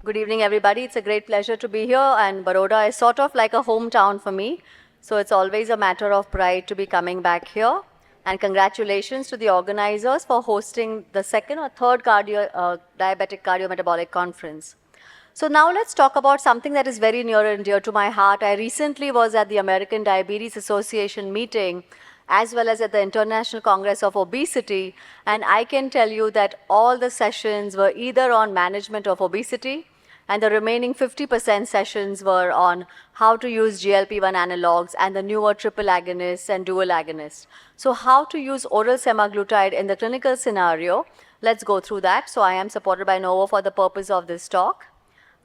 Good evening, everybody. It's a great pleasure to be here, and Baroda is sort of like a hometown for me. So it's always a matter of pride to be coming back here. And congratulations to the organizers for hosting the second or third diabetic cardiometabolic conference. So now let's talk about something that is very near and dear to my heart. I recently was at the American Diabetes Association meeting as well as at the International Congress of Obesity, and I can tell you that all the sessions were either on management of obesity, and the remaining 50% sessions were on how to use GLP-1 analogs and the newer triple agonists and dual agonists. So how to use oral semaglutide in the clinical scenario, let's go through that. So I am supported by Novo for the purpose of this talk.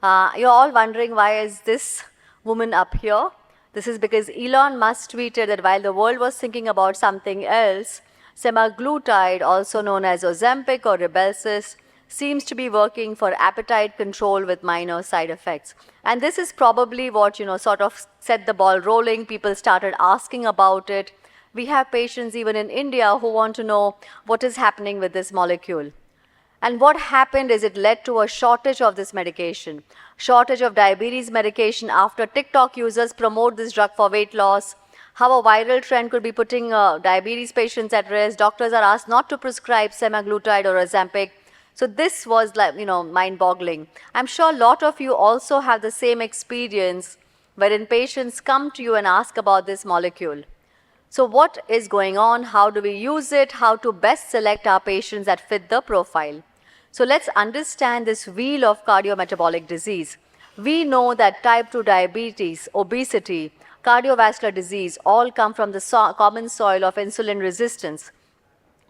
You're all wondering why is this woman up here? This is because Elon Musk tweeted that while the world was thinking about something else, semaglutide, also known as Ozempic or Rybelsus, seems to be working for appetite control with minor side effects. And this is probably what, sort of set the ball rolling. People started asking about it. We have patients even in India who want to know what is happening with this molecule. And what happened is it led to a shortage of this medication, shortage of diabetes medication after TikTok users promote this drug for weight loss, how a viral trend could be putting diabetes patients at risk. Doctors are asked not to prescribe semaglutide or Ozempic. So this was like, mind-boggling. I'm sure a lot of you also have the same experience wherein patients come to you and ask about this molecule. So what is going on? How do we use it? How to best select our patients that fit the profile? So let's understand this wheel of cardiometabolic disease. We know that type 2 diabetes, obesity, cardiovascular disease all come from the common soil of insulin resistance.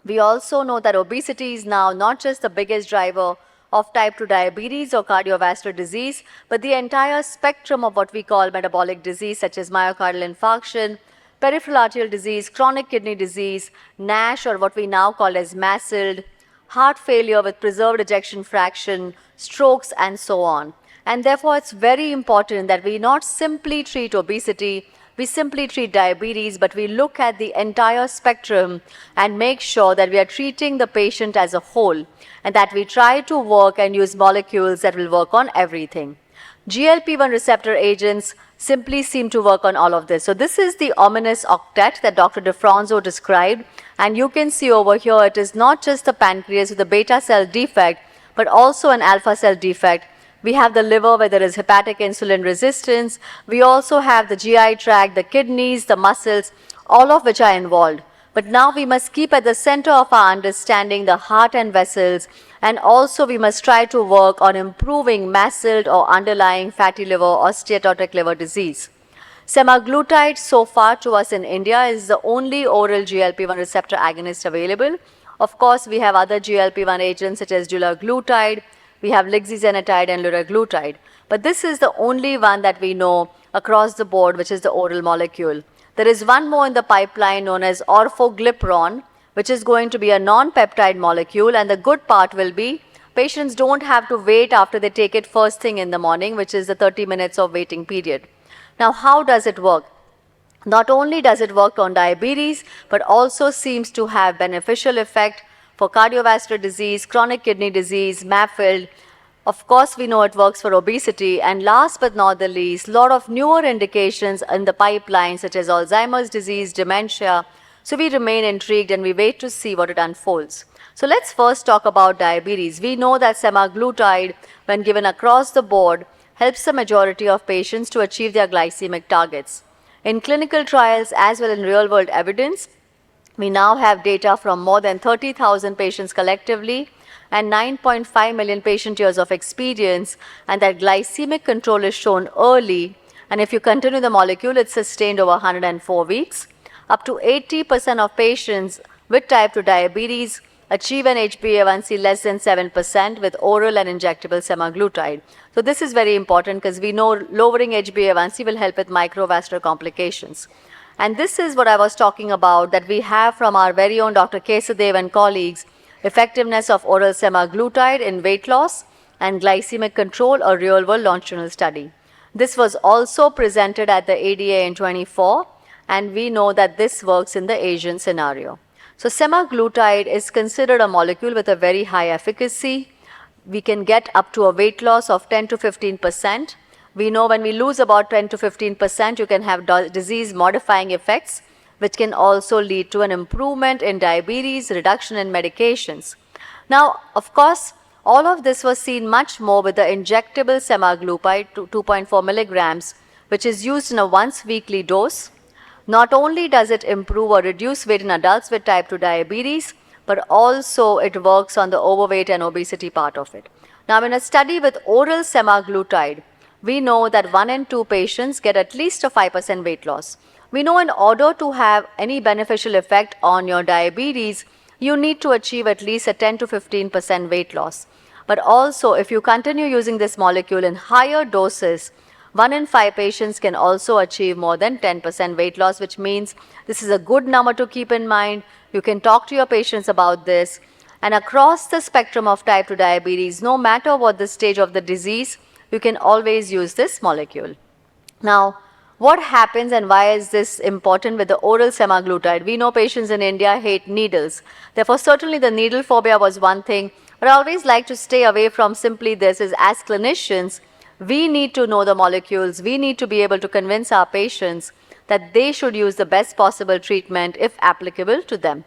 We also know that obesity is now not just the biggest driver of type 2 diabetes or cardiovascular disease, but the entire spectrum of what we call metabolic disease such as myocardial infarction, peripheral arterial disease, chronic kidney disease, NASH or what we now call as MASLD, heart failure with preserved ejection fraction, strokes and so on. And therefore it's very important that we not simply treat obesity, we simply treat diabetes, but we look at the entire spectrum and make sure that we are treating the patient as a whole and that we try to work and use molecules that will work on everything. GLP-1 receptor agents simply seem to work on all of this. So this is the ominous octet that Dr. DeFronzo described, and you can see over here it is not just the pancreas with a beta cell defect, but also an alpha cell defect. We have the liver where there is hepatic insulin resistance. We also have the GI tract, the kidneys, the muscles, all of which are involved. But now we must keep at the center of our understanding the heart and vessels, and also we must try to work on improving MASLD or underlying fatty liver or steatotic liver disease. Semaglutide so far to us in India is the only oral GLP-1 receptor agonist available. Of course, we have other GLP-1 agents such as dulaglutide, we have lixisenatide and liraglutide. But this is the only one that we know across the board, which is the oral molecule. There is one more in the pipeline known as orforglipron, which is going to be a non-peptide molecule, and the good part will be patients don't have to wait after they take it first thing in the morning, which is the 30 minutes of waiting period. Now, how does it work? Not only does it work on diabetes, but also seems to have beneficial effect for cardiovascular disease, chronic kidney disease, MASLD. Of course, we know it works for obesity, and last but not the least, a lot of newer indications in the pipeline such as Alzheimer's disease, dementia. So we remain intrigued and we wait to see what it unfolds. So let's first talk about diabetes. We know that semaglutide, when given across the board, helps the majority of patients to achieve their glycemic targets. In clinical trials as well in real-world evidence, we now have data from more than 30,000 patients collectively and 9.5 million patient years of experience, and that glycemic control is shown early, and if you continue the molecule, it's sustained over 104 weeks. Up to 80% of patients with type 2 diabetes achieve an HbA1c less than 7% with oral and injectable semaglutide. So this is very important because we know lowering HbA1c will help with microvascular complications. And this is what I was talking about, that we have from our very own Dr. Kesadev and colleagues, effectiveness of oral semaglutide in weight loss and glycemic control, a real-world longitudinal study. This was also presented at the ADA in 24, and we know that this works in the Asian scenario. So semaglutide is considered a molecule with a very high efficacy. we can get up to a weight loss of 10 to 15%. We know when we lose about 10 to 15%, you can have disease modifying effects, which can also lead to an improvement in diabetes, reduction in medications. Now, of course, all of this was seen much more with the injectable semaglutide, 2.4 milligrams, which is used in a once weekly dose. Not only does it improve or reduce weight in adults with type 2 diabetes, but also it works on the overweight and obesity part of it. Now, in a study with oral semaglutide, we know that 1 in 2 patients get at least a 5% weight loss. We know in order to have any beneficial effect on your diabetes, you need to achieve at least a 10 to 15% weight loss. But also, if you continue using this molecule in higher doses, 1 in 5 patients can also achieve more than 10% weight loss, which means this is a good number to keep in mind. You can talk to your patients about this. And across the spectrum of type 2 diabetes, no matter what the stage of the disease, you can always use this molecule. Now, what happens and why is this important with the oral semaglutide? We know patients in India hate needles. Therefore, certainly the needle phobia was one thing. But I always like to stay away from simply this is as clinicians, we need to know the molecules. We need to be able to convince our patients that they should use the best possible treatment if applicable to them.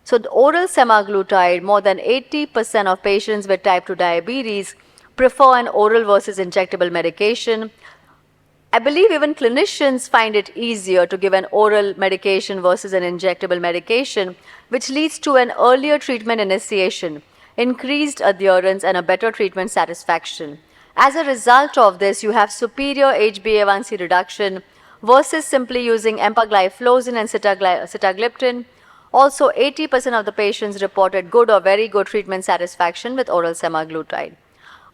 So the oral semaglutide, more than 80% of patients with type 2 diabetes prefer an oral versus injectable medication. I believe even clinicians find it easier to give an oral medication versus an injectable medication, which leads to an earlier treatment initiation, increased adherence, and a better treatment satisfaction. As a result of this, you have superior HbA1c reduction versus simply using empagliflozin and sitagliptin. Also, 80% of the patients reported good or very good treatment satisfaction with oral semaglutide.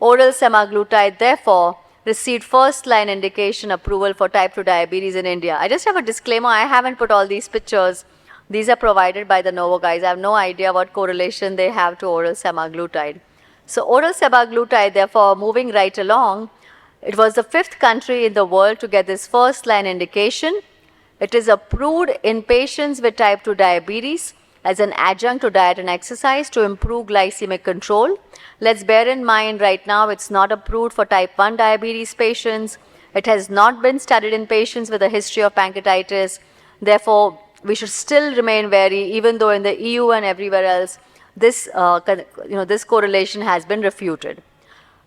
Oral semaglutide, therefore, received first-line indication approval for type 2 diabetes in India. I just have a disclaimer, I haven't put all these pictures. These are provided by the Novo guys. I have no idea what correlation they have to oral semaglutide. So oral semaglutide, therefore, moving right along, it was the 5th country in the world to get this first-line indication. It is approved in patients with type 2 diabetes as an adjunct to diet and exercise to improve glycemic control. Let's bear in mind right now it's not approved for type 1 diabetes patients. It has not been studied in patients with a history of pancreatitis. Therefore, we should still remain wary, even though in the EU and everywhere else, this correlation has been refuted.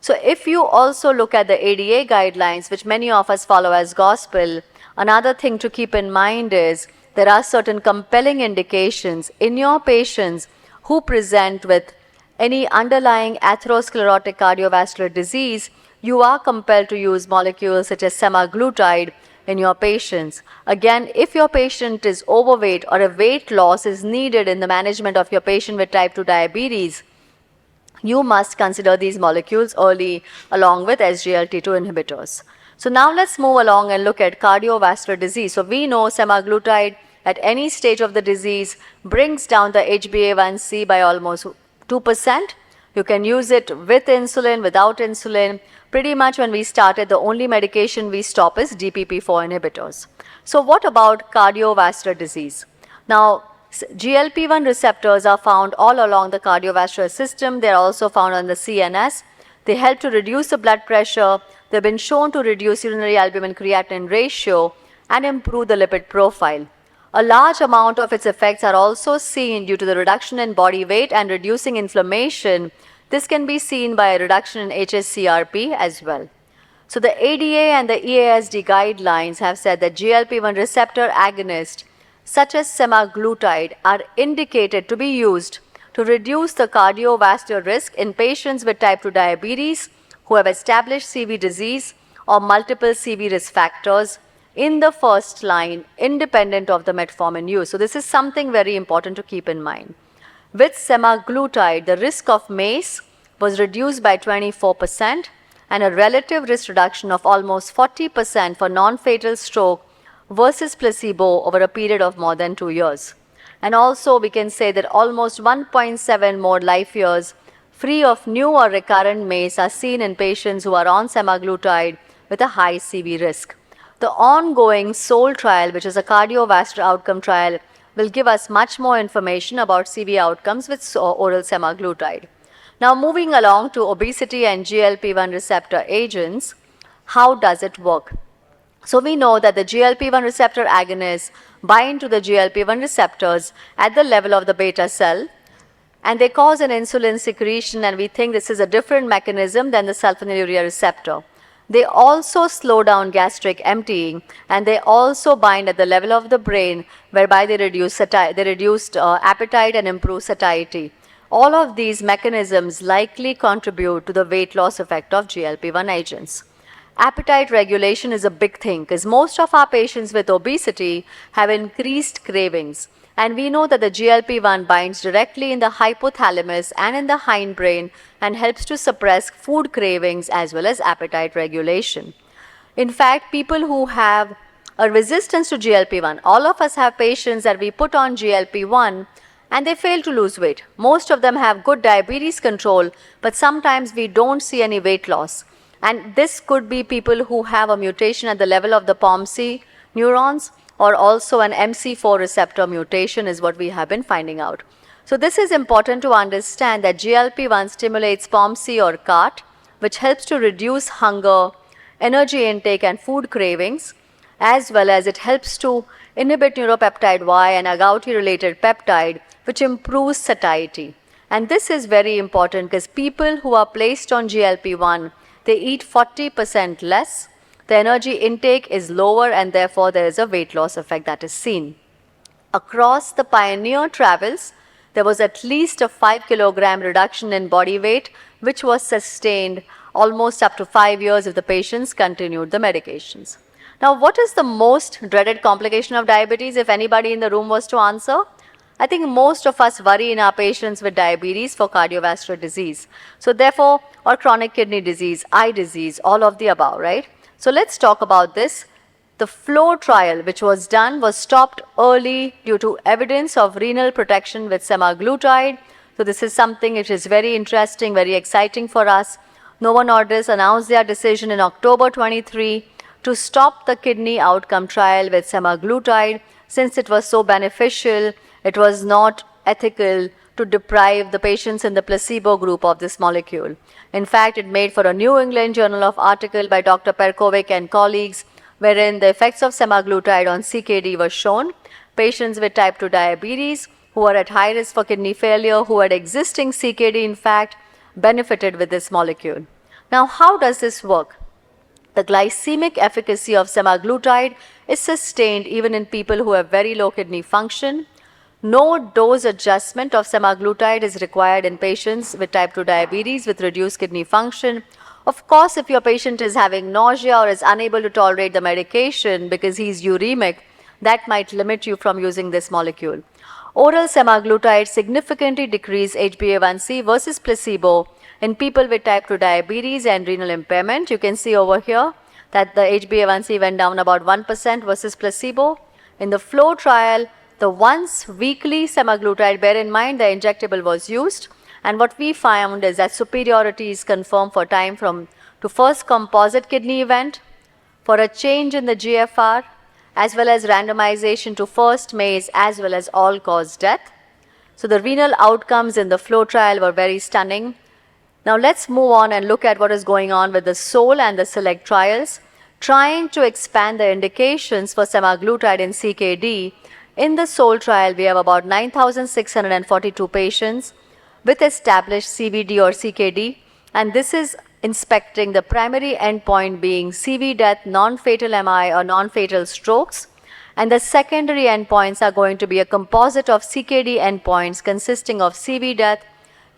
So if you also look at the ADA guidelines, which many of us follow as gospel, another thing to keep in mind is there are certain compelling indications in your patients who present with any underlying atherosclerotic cardiovascular disease. You are compelled to use molecules such as semaglutide in your patients. Again, if your patient is overweight or a weight loss is needed in the management of your patient with type 2 diabetes, you must consider these molecules early along with SGLT2 inhibitors. So now let's move along and look at cardiovascular disease. So we know semaglutide at any stage of the disease brings down the HbA1c by almost 2%. You can use it with insulin, without insulin. Pretty much when we started, the only medication we stop is DPP-4 inhibitors. So what about cardiovascular disease? Now, GLP-1 receptors are found all along the cardiovascular system. They are also found on the CNS. They help to reduce the blood pressure. They've been shown to reduce urinary albumin-creatinine ratio and improve the lipid profile. A large amount of its effects are also seen due to the reduction in body weight and reducing inflammation. This can be seen by a reduction in hsCRP as well. So the ADA and the EASD guidelines have said that GLP-1 receptor agonists such as semaglutide are indicated to be used to reduce the cardiovascular risk in patients with type 2 diabetes who have established CV disease or multiple CV risk factors in the first line, independent of the metformin use. So this is something very important to keep in mind. With semaglutide, the risk of MACE was reduced by 24% and a relative risk reduction of almost 40% for non-fatal stroke versus placebo over a period of more than 2 years. And also we can say that almost 1.7 more life years free of new or recurrent MACE are seen in patients who are on semaglutide with a high CV risk. The ongoing SOUL trial, which is a cardiovascular outcome trial, will give us much more information about CV outcomes with oral semaglutide. Now moving along to obesity and GLP-1 receptor agents, how does it work? So we know that the GLP-1 receptor agonists bind to the GLP-1 receptors at the level of the beta cell, and they cause an insulin secretion, and we think this is a different mechanism than the sulfonylurea receptor. They also slow down gastric emptying, and they also bind at the level of the brain, whereby they reduce appetite and improve satiety. All of these mechanisms likely contribute to the weight loss effect of GLP-1 agents. Appetite regulation is a big thing because most of our patients with obesity have increased cravings. And we know that the GLP-1 binds directly in the hypothalamus and in the hindbrain and helps to suppress food cravings as well as appetite regulation. In fact, people who have a resistance to GLP-1, all of us have patients that we put on GLP-1 and they fail to lose weight. Most of them have good diabetes control, but sometimes we don't see any weight loss. And this could be people who have a mutation at the level of the POMC neurons, or also an MC4 receptor mutation is what we have been finding out. So this is important to understand that GLP-1 stimulates POMC or CART, which helps to reduce hunger, energy intake and food cravings, as well as it helps to inhibit neuropeptide Y and agouti related peptide, which improves satiety. And this is very important because people who are placed on GLP-1, they eat 40% less, the energy intake is lower, and therefore there is a weight loss effect that is seen. Across the pioneer travels, there was at least a 5 kilogram reduction in body weight, which was sustained almost up to 5 years if the patients continued the medications. Now, what is the most dreaded complication of diabetes, if anybody in the room was to answer? I think most of us worry in our patients with diabetes for cardiovascular disease. So therefore, or chronic kidney disease, eye disease, all of the above, right? So let's talk about this. The FLOW trial, which was done, was stopped early due to evidence of renal protection with semaglutide. So this is something which is very interesting, very exciting for us. Novo Nordisk announced their decision in October 23 to stop the kidney outcome trial with semaglutide since it was so beneficial. It was not ethical to deprive the patients in the placebo group of this molecule. In fact, it made for a New England Journal of article by Dr. Perkovic and colleagues, wherein the effects of semaglutide on CKD were shown. Patients with type 2 diabetes who are at high risk for kidney failure, who had existing CKD in fact, benefited with this molecule. Now, how does this work? The glycemic efficacy of semaglutide is sustained even in people who have very low kidney function. No dose adjustment of semaglutide is required in patients with type 2 diabetes with reduced kidney function. Of course, if your patient is having nausea or is unable to tolerate the medication because he's uremic, that might limit you from using this molecule. Oral semaglutide significantly decreased HbA1c versus placebo in people with type 2 diabetes and renal impairment. You can see over here that the HbA1c went down about 1% versus placebo. In the FLOW trial, the once weekly semaglutide, bear in mind the injectable was used, and what we found is that superiority is confirmed for time to first composite kidney event, for a change in the GFR, as well as randomization to first MACE as well as all-cause death. So the renal outcomes in the FLOW trial were very stunning. Now let's move on and look at what is going on with the SOUL and the SELECT trials, trying to expand the indications for semaglutide in CKD. In the SOUL trial, we have about 9,642 patients with established CVD or CKD, and this is inspecting the primary endpoint being CV death, non-fatal MI or non-fatal strokes, and the secondary endpoints are going to be a composite of CKD endpoints consisting of CV death,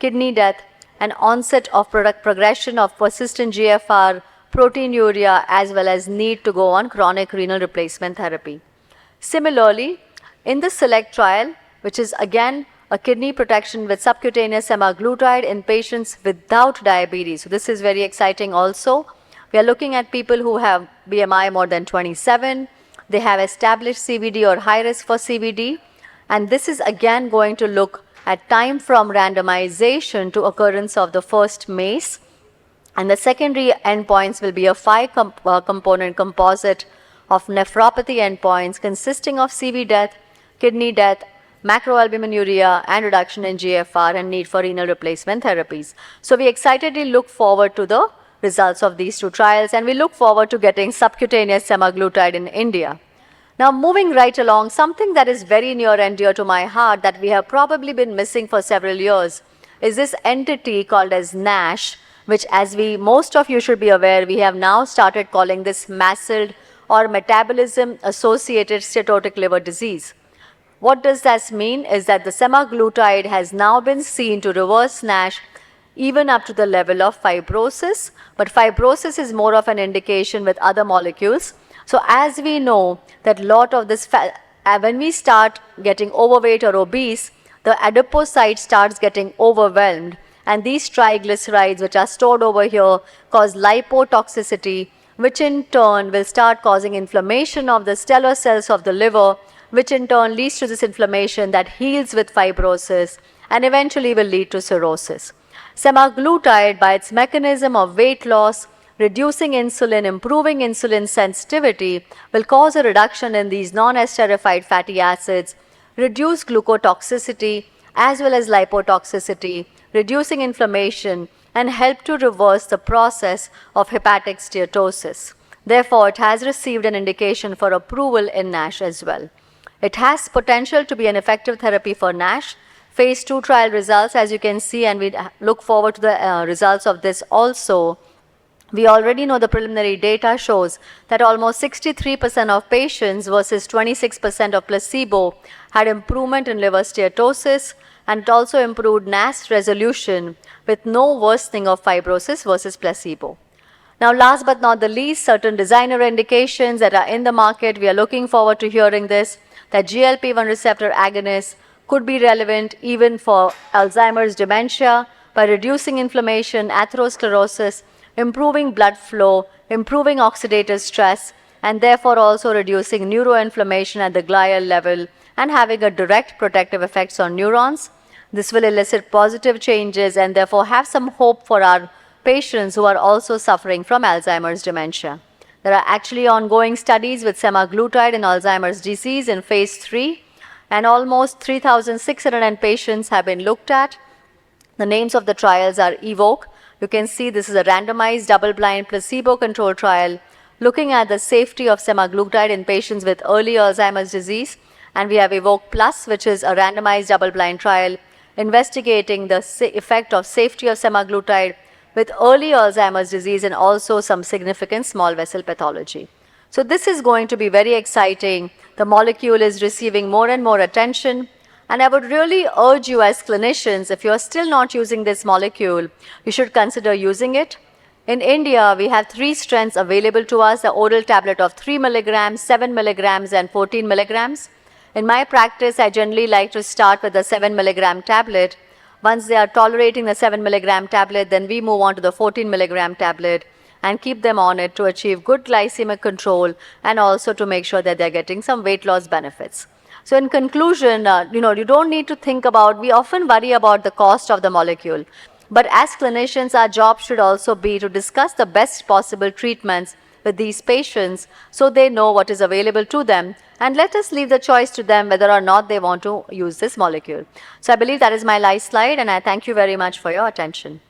kidney death, and onset of progression of persistent GFR, proteinuria, as well as need to go on chronic renal replacement therapy. Similarly, in the SELECT trial, which is again a kidney protection with subcutaneous semaglutide in patients without diabetes. So this is very exciting also. We are looking at people who have BMI more than 27. They have established CVD or high risk for CVD. And this is again going to look at time from randomization to occurrence of the first MACE. And the secondary endpoints will be a 5-component composite of nephropathy endpoints consisting of CV death, kidney death, macroalbuminuria, and reduction in GFR and need for renal replacement therapies. So we excitedly look forward to the results of these two trials, and we look forward to getting subcutaneous semaglutide in India. Now, moving right along, something that is very near and dear to my heart that we have probably been missing for several years is this entity called as NASH, which, as most of you should be aware, we have now started calling this MASLD or metabolism associated steatotic liver disease. What does that mean is that the semaglutide has now been seen to reverse NASH even up to the level of fibrosis, but fibrosis is more of an indication with other molecules. So as we know that lot of this when we start getting overweight or obese, the adipocyte starts getting overwhelmed, and these triglycerides which are stored over here cause lipotoxicity, which in turn will start causing inflammation of the stellar cells of the liver, which in turn leads to this inflammation that heals with fibrosis and eventually will lead to cirrhosis. Semaglutide, by its mechanism of weight loss, reducing insulin, improving insulin sensitivity, will cause a reduction in these non-esterified fatty acids, reduce glucotoxicity as well as lipotoxicity, reducing inflammation, and help to reverse the process of hepatic steatosis. Therefore, it has received an indication for approval in NASH as well. It has potential to be an effective therapy for NASH. Phase 2 trial results, as you can see, and we look forward to the results of this also. We already know the preliminary data shows that almost 63% of patients versus 26% of placebo had improvement in liver steatosis, and it also improved NASH resolution with no worsening of fibrosis versus placebo. Now, last but not the least, certain designer indications that are in the market, we are looking forward to hearing this, that GLP-1 receptor agonists could be relevant even for Alzheimer's dementia by reducing inflammation, atherosclerosis, improving blood flow, improving oxidative stress, and therefore also reducing neuroinflammation at the glial level and having a direct protective effects on neurons. This will elicit positive changes and therefore have some hope for our patients who are also suffering from Alzheimer's dementia. There are actually ongoing studies with semaglutide in Alzheimer's disease in phase 3, and almost 3,600 patients have been looked at. The names of the trials are EVOKE. You can see this is a randomized double-blind placebo-controlled trial looking at the safety of semaglutide in patients with early Alzheimer's disease. And we have EVOKE Plus, which is a randomized double-blind trial investigating the effect of safety of semaglutide with early Alzheimer's disease and also some significant small vessel pathology. So this is going to be very exciting. The molecule is receiving more and more attention. And I would really urge you as clinicians, if you are still not using this molecule, you should consider using it. In India, we have 3 strengths available to us, the oral tablet of 3 milligrams, 7 milligrams, and 14 milligrams. In my practice, I generally like to start with the 7 milligram tablet. Once they are tolerating the 7 milligram tablet, then we move on to the 14 milligram tablet and keep them on it to achieve good glycemic control and also to make sure that they're getting some weight loss benefits. So in conclusion, you don't need to think about, we often worry about the cost of the molecule. But as clinicians, our job should also be to discuss the best possible treatments with these patients so they know what is available to them, and let us leave the choice to them whether or not they want to use this molecule. So I believe that is my last slide, and I thank you very much for your attention.